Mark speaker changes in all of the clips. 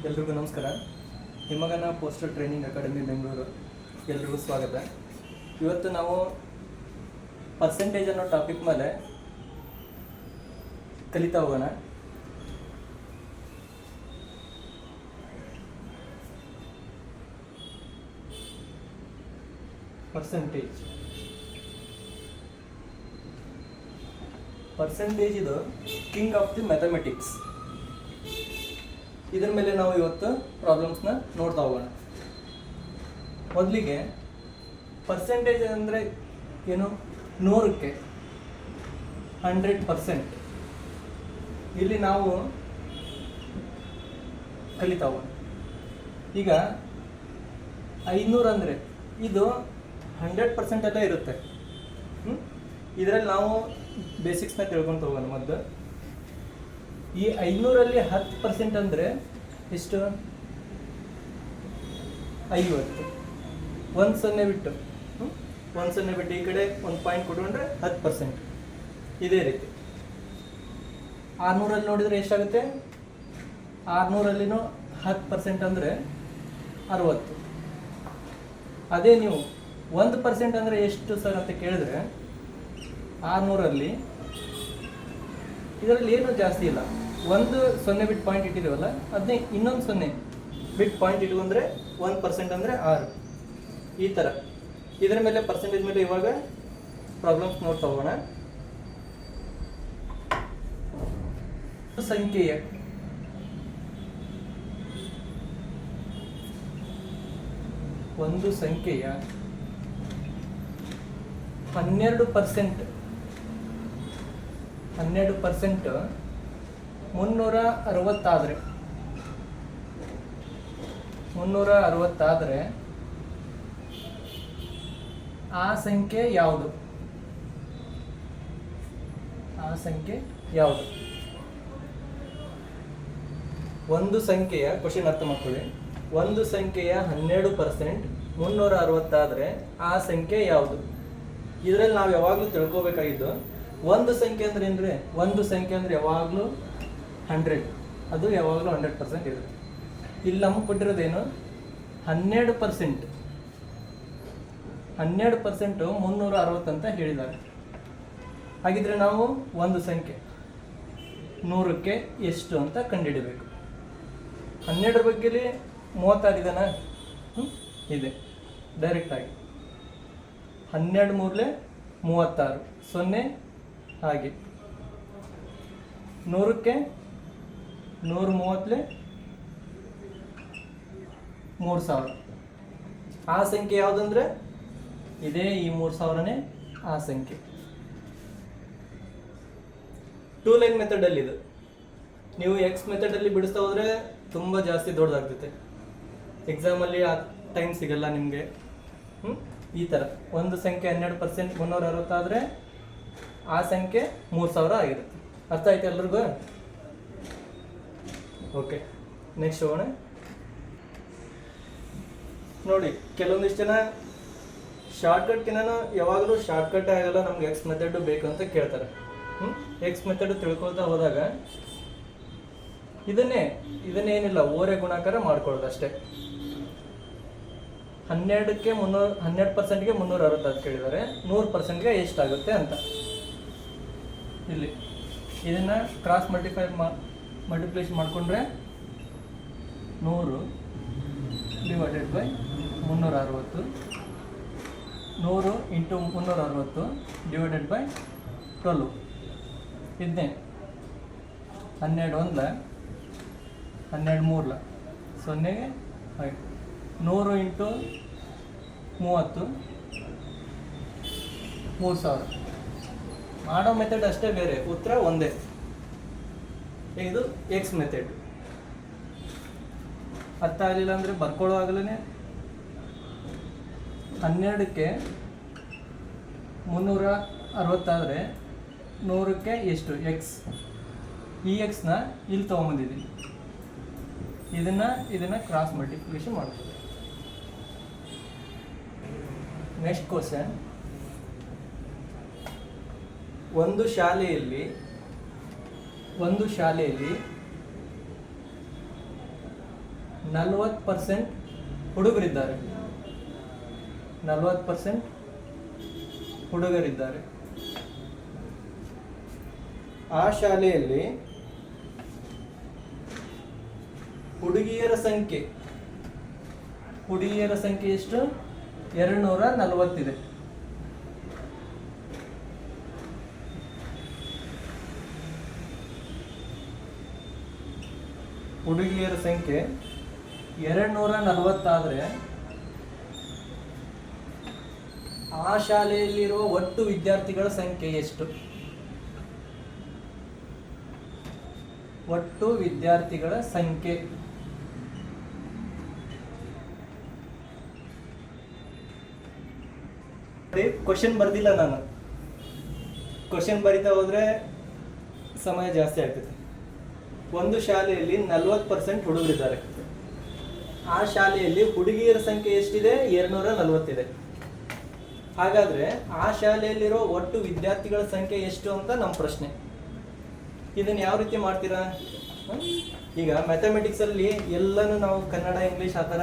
Speaker 1: ಎಲ್ರಿಗೂ ನಮಸ್ಕಾರ. ಹಿಮಗನ postal training academy Bengaluru ಎಲ್ರಿಗೂ ಸ್ವಾಗತ. ಇವತ್ತು ನಾವು ಪರ್ಸೆಂಟೇಜ್ ಅನ್ನೋ ಟಾಪಿಕ್ ಮೇಲೆ ಕಲಿತಾ ಹೋಗೋಣ. ಪರ್ಸೆಂಟೇಜ್ ಇದು ಕಿಂಗ್ ಆಫ್ ದಿ ಮ್ಯಾಥಮೆಟಿಕ್ಸ್. ಇದರ ಮೇಲೆ ನಾವು ಇವತ್ತು ಪ್ರಾಬ್ಲಮ್ಸ್ನ ನೋಡ್ತಾ ಹೋಗೋಣ. ಮೊದಲಿಗೆ ಪರ್ಸೆಂಟೇಜ್ ಅಂದರೆ ಏನು? 100ಕ್ಕೆ 100%. ಇಲ್ಲಿ ನಾವು ಕಲಿತಾ ಹೋಗೋಣ. ಈಗ 500 ಅಂದರೆ ಇದು 100% ಎಲ್ಲ ಇರುತ್ತೆ. ಇದರಲ್ಲಿ ನಾವು ಬೇಸಿಕ್ಸ್ನ ತಿಳ್ಕೊಂತ ಹೋಗೋಣ. ಮೊದಲು ಈ 500ರಲ್ಲಿ 10% ಅಂದರೆ ಎಷ್ಟು? 50. 1 ಬಿಟ್ಟು ಈ ಕಡೆ 1 ಪಾಯಿಂಟ್ ಕೊಟ್ಕೊಂಡ್ರೆ 10%. ಇದೇ ರೀತಿ 600ರಲ್ಲಿ ನೋಡಿದರೆ ಎಷ್ಟಾಗುತ್ತೆ? 600ರಲ್ಲಿನೂ 10% ಅಂದರೆ 60. ಅದೇ ನೀವು 1% ಅಂದರೆ ಎಷ್ಟು ಸರ್ ಅಂತ ಕೇಳಿದ್ರೆ 600ರಲ್ಲಿ ಇದರಲ್ಲಿ ಏನೂ ಜಾಸ್ತಿ ಇಲ್ಲ. 0 ಬಿಟ್ಟು ಪಾಯಿಂಟ್ ಇಟ್ಟಿದ್ದೀವಲ್ಲ, ಅದನ್ನೇ ಇನ್ನೊಂದು 0 ಬಿಟ್ಟು ಪಾಯಿಂಟ್ ಇಟ್ಕೊಂಡ್ರೆ 1% ಅಂದರೆ 6. ಈ ಥರ ಇದರ ಮೇಲೆ ಪರ್ಸೆಂಟೇಜ್ ಮೇಲೆ ಇವಾಗ ಪ್ರಾಬ್ಲಮ್ಸ್ ನೋಡ್ತಾ ಹೋಗೋಣ. ಸಂಖ್ಯೆಯ ಒಂದು ಸಂಖ್ಯೆಯ 12% 360 ಆದರೆ ಆ ಸಂಖ್ಯೆ ಯಾವುದು? ಒಂದು ಸಂಖ್ಯೆಯ ಕ್ವಶನ್ ಅರ್ಥ ಮಾಡ್ಕೊಳ್ಳಿ. ಒಂದು ಸಂಖ್ಯೆಯ 12% 360 ಆದರೆ ಆ ಸಂಖ್ಯೆ ಯಾವುದು? ಇದರಲ್ಲಿ ನಾವು ಯಾವಾಗಲೂ ತಿಳ್ಕೊಬೇಕಾಗಿದ್ದು, ಒಂದು ಸಂಖ್ಯೆ ಅಂದ್ರೆ ಏನ್ರಿ? ಒಂದು ಸಂಖ್ಯೆ ಅಂದ್ರೆ ಯಾವಾಗಲೂ 100. ಅದು ಯಾವಾಗಲೂ 100% ಇರುತ್ತೆ. ಇಲ್ಲಿ ನಮ್ಗೆ ಕೊಟ್ಟಿರೋದೇನು? 12%. 360 ಅಂತ ಹೇಳಿದ್ದಾರೆ. ಹಾಗಿದ್ರೆ ನಾವು ಒಂದು ಸಂಖ್ಯೆ 100ಕ್ಕೆ ಎಷ್ಟು ಅಂತ ಕಂಡುಹಿಡಬೇಕು. 12 ಬಗ್ಗೆಲಿ 36 ಇದೆನಾ? ಇದೆ. ಡೈರೆಕ್ಟಾಗಿ 12 3 36, 0 ಹಾಗೆ 100ಕ್ಕೆ 130 3000. ಆ ಸಂಖ್ಯೆ ಯಾವುದಂದ್ರೆ ಇದೇ ಈ 3000ನೇ ಆ ಸಂಖ್ಯೆ. 2 ಲೈನ್ ಮೆಥಡಲ್ಲಿ ಇದು. ನೀವು ಎಕ್ಸ್ ಮೆಥಡಲ್ಲಿ ಬಿಡಿಸ್ತಾ ಹೋದರೆ ತುಂಬ ಜಾಸ್ತಿ ದೊಡ್ಡದಾಗ್ತೈತೆ. ಎಕ್ಸಾಮಲ್ಲಿ ಆ ಟೈಮ್ ಸಿಗಲ್ಲ ನಿಮಗೆ. ಈ ಥರ ಒಂದು ಸಂಖ್ಯೆ 12% 360 ಆದರೆ ಆ ಸಂಖ್ಯೆ 3000 ಆಗಿರುತ್ತೆ. ಅರ್ಥ ಆಯ್ತು ಎಲ್ರಿಗೂ? ಓಕೆ, ನೆಕ್ಸ್ಟ್ ಹೋಗೋಣ. ನೋಡಿ, ಕೆಲವೊಂದಿಷ್ಟು ಜನ ಶಾರ್ಟ್ಕಟ್ಕಿನ ಯಾವಾಗಲೂ ಶಾರ್ಟ್ಕಟ್ ಆಗಲ್ಲ, ನಮ್ಗೆ ಎಕ್ಸ್ ಮೆಥಡ್ ಬೇಕು ಅಂತ ಕೇಳ್ತಾರೆ. ಎಕ್ಸ್ ಮೆಥಡ್ ತಿಳ್ಕೊಳ್ತಾ ಹೋದಾಗ ಇದನ್ನೇನಿಲ್ಲ, ಓರೆ ಗುಣಾಕಾರ ಮಾಡ್ಕೊಳ್ಳೋದು ಅಷ್ಟೇ. 12%ಗೆ 360 ಅಂತ ಕೇಳಿದ್ದಾರೆ. 100%ಗೆ ಎಷ್ಟಾಗುತ್ತೆ ಅಂತ ಇಲ್ಲಿ ಇದನ್ನು ಕ್ರಾಸ್ ಮಲ್ಟಿಪ್ಲಿಕೇಶನ್ ಮಾಡಿಕೊಂಡ್ರೆ 100 divided by 360, 100 into 360 divided by 12. ಇದನ್ನೇ 12 1 12 3 0ಗೆ 100 ಇಂಟು 30 3000. ಮಾಡೋ ಮೆಥಡ್ ಅಷ್ಟೇ ಬೇರೆ, ಉತ್ತರ ಒಂದೇ. ಇದು ಎಕ್ಸ್ ಮೆಥಡ್. ಅರ್ಥ ಆಗಲಿಲ್ಲ ಅಂದರೆ ಬರ್ಕೊಳ್ಳೋವಾಗಲೇ 12ಕ್ಕೆ 360 ಆದರೆ 100ಕ್ಕೆ ಎಷ್ಟು? ಎಕ್ಸ್. ಈ ಎಕ್ಸ್ನ ಇಲ್ಲಿ ತೊಗೊಂಬಂದಿದ್ದೀನಿ. ಇದನ್ನು ಕ್ರಾಸ್ ಮಲ್ಟಿಪ್ಲಿಕೇಶನ್ ಮಾಡ್ತೀವಿ. Next question. ಒಂದು ಶಾಲೆಯಲ್ಲಿ 40% ಹುಡುಗರಿದ್ದಾರೆ, 40% ಹುಡುಗರಿದ್ದಾರೆ. ಆ ಶಾಲೆಯಲ್ಲಿ ಹುಡುಗಿಯರ ಸಂಖ್ಯೆ ಎಷ್ಟು? 240 ಹುಡುಗಿಯರ ಸಂಖ್ಯೆ 240 ಆದ್ರೆ ಆ ಶಾಲೆಯಲ್ಲಿರುವ ಒಟ್ಟು ವಿದ್ಯಾರ್ಥಿಗಳ ಸಂಖ್ಯೆ ಎಷ್ಟು? ಒಟ್ಟು ವಿದ್ಯಾರ್ಥಿಗಳ ಸಂಖ್ಯೆ ಕ್ವಶನ್ ಬರ್ದಿಲ್ಲ ನಾನು. ಕ್ವಶನ್ ಬರಿತಾ ಹೋದ್ರೆ ಸಮಯ ಜಾಸ್ತಿ ಆಗ್ತದೆ. ಒಂದು ಶಾಲೆಯಲ್ಲಿ 40% ಹುಡುಗರಿದ್ದಾರೆ. ಆ ಶಾಲೆಯಲ್ಲಿ ಹುಡುಗಿಯರ ಸಂಖ್ಯೆ ಎಷ್ಟಿದೆ? 240 ಇದೆ. ಹಾಗಾದ್ರೆ ಆ ಶಾಲೆಯಲ್ಲಿರೋ ಒಟ್ಟು ವಿದ್ಯಾರ್ಥಿಗಳ ಸಂಖ್ಯೆ ಎಷ್ಟು ಅಂತ ನಮ್ಮ ಪ್ರಶ್ನೆ. ಇದನ್ನ ಯಾವ ರೀತಿ ಮಾಡ್ತೀರಾ? ಈಗ ಮ್ಯಾಥಮೆಟಿಕ್ಸ್ ಅಲ್ಲಿ ಎಲ್ಲನೂ ನಾವು ಕನ್ನಡ ಇಂಗ್ಲಿಷ್ ಆ ಥರ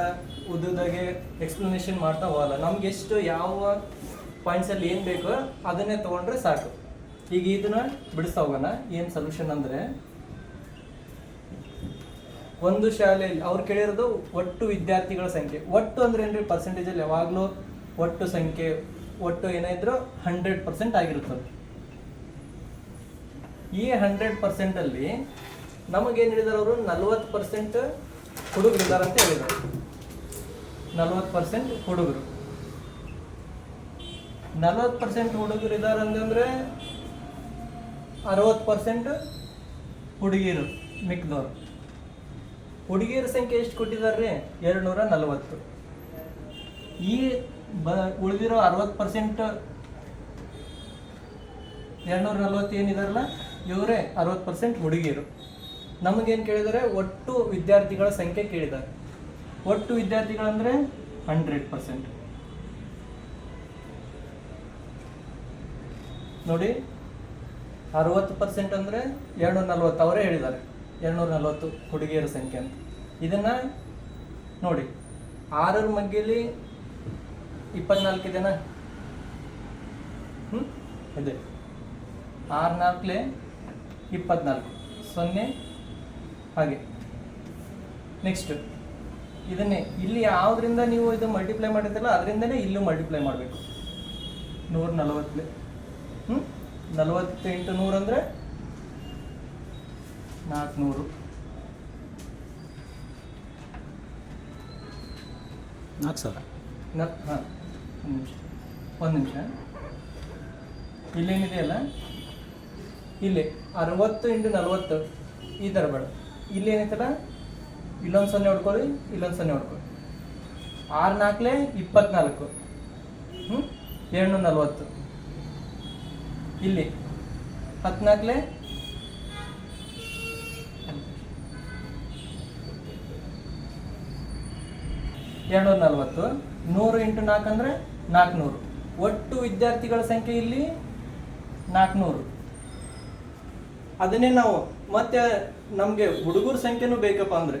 Speaker 1: ಉದ್ದುದಾಗೆ ಎಕ್ಸ್ಪ್ಲನೇಷನ್ ಮಾಡ್ತಾ ಹೋಗಲ್ಲ. ನಮ್ಗೆ ಎಷ್ಟು ಯಾವ ಪಾಯಿಂಟ್ಸ್ ಅಲ್ಲಿ ಏನು ಬೇಕೋ ಅದನ್ನೇ ತಗೊಂಡ್ರೆ ಸಾಕು. ಈಗ ಇದನ್ನ ಬಿಡಿಸ್ತಾ ಹೋಗೋಣ. ಏನು ಸೊಲ್ಯೂಷನ್ ಅಂದ್ರೆ, ಒಂದು ಶಾಲೆಯಲ್ಲಿ ಅವ್ರು ಕೇಳಿರೋದು ಒಟ್ಟು ವಿದ್ಯಾರ್ಥಿಗಳ ಸಂಖ್ಯೆ. ಒಟ್ಟು ಅಂದ್ರೆ ಏನ್ರಿ? ಪರ್ಸೆಂಟೇಜಲ್ಲಿ ಯಾವಾಗಲೂ ಒಟ್ಟು ಸಂಖ್ಯೆ ಒಟ್ಟು ಏನಾದ್ರು 100% ಆಗಿರುತ್ತದೆ. ಈ 100% ಅಲ್ಲಿ ನಮಗೇನು ಹೇಳಿದಾರೆ ಅವರು? 40% ಹುಡುಗರಿದ್ದಾರೆ ಅಂತ ಹೇಳಿದರು. 40% ಹುಡುಗರು, 40% ಹುಡುಗರಿದ್ದಾರೆ ಅಂತಂದ್ರೆ 60% ಹುಡುಗಿಯರು ಮಿಕ್ದವರು. ಹುಡುಗಿಯರ ಸಂಖ್ಯೆ ಎಷ್ಟು ಕೊಟ್ಟಿದ್ದಾರೆ? 240. ಈ ಉಳಿದಿರೋ 60% 240 ಏನಿದಾರಲ್ಲ ಇವರೇ 60% ಹುಡುಗಿಯರು. ನಮಗೇನು ಕೇಳಿದ್ದಾರೆ? ಒಟ್ಟು ವಿದ್ಯಾರ್ಥಿಗಳ ಸಂಖ್ಯೆ ಕೇಳಿದ್ದಾರೆ. ಒಟ್ಟು ವಿದ್ಯಾರ್ಥಿಗಳಂದ್ರೆ 100%. ನೋಡಿ, 60% ಅಂದರೆ 240 ಅವರೇ ಹೇಳಿದ್ದಾರೆ. 240 ಹುಡುಗಿಯರ ಸಂಖ್ಯೆ ಅಂತ. ಇದನ್ನ ನೋಡಿ, 6ರ ಮಗ್ಗೇಲಿ 24 ಇದೆನಾ? ಇದೆ. 6 4 24 0 ಹಾಗೆ. ನೆಕ್ಸ್ಟ್ ಇದನ್ನೇ ಇಲ್ಲಿ ಯಾವುದರಿಂದ ನೀವು ಇದು ಮಲ್ಟಿಪ್ಲೈ ಮಾಡಿರ್ತಿಲ್ಲ ಅದರಿಂದನೇ ಇಲ್ಲೂ ಮಲ್ಟಿಪ್ಲೈ ಮಾಡಬೇಕು. 140 40 × 100 ಅಂದರೆ 400.
Speaker 2: 4,000.
Speaker 1: ಹಾಂ, ಒಂದು ನಿಮಿಷ. ಇಲ್ಲೇನಿದೆಯಲ್ಲ, ಇಲ್ಲಿ 60 × 40 ಈ ಥರ ಬೇಡ. ಇಲ್ಲೇನೈತಲ್ಲ, ಇಲ್ಲೊಂದು 0 ಹೊಡ್ಕೊಳ್ಳಿ, ಇಲ್ಲೊಂದು 0 ಹೊಡ್ಕೊಳ್ಳಿ. 6 4 24 240. ಇಲ್ಲಿ 14 240. 100 × 4 ಅಂದರೆ 400. ಒಟ್ಟು ವಿದ್ಯಾರ್ಥಿಗಳ ಸಂಖ್ಯೆ ಇಲ್ಲಿ 400. ಅದನ್ನೇ ನಾವು ಮತ್ತೆ ನಮಗೆ ಹುಡುಗರ ಸಂಖ್ಯೆನೂ ಬೇಕಪ್ಪ ಅಂದ್ರೆ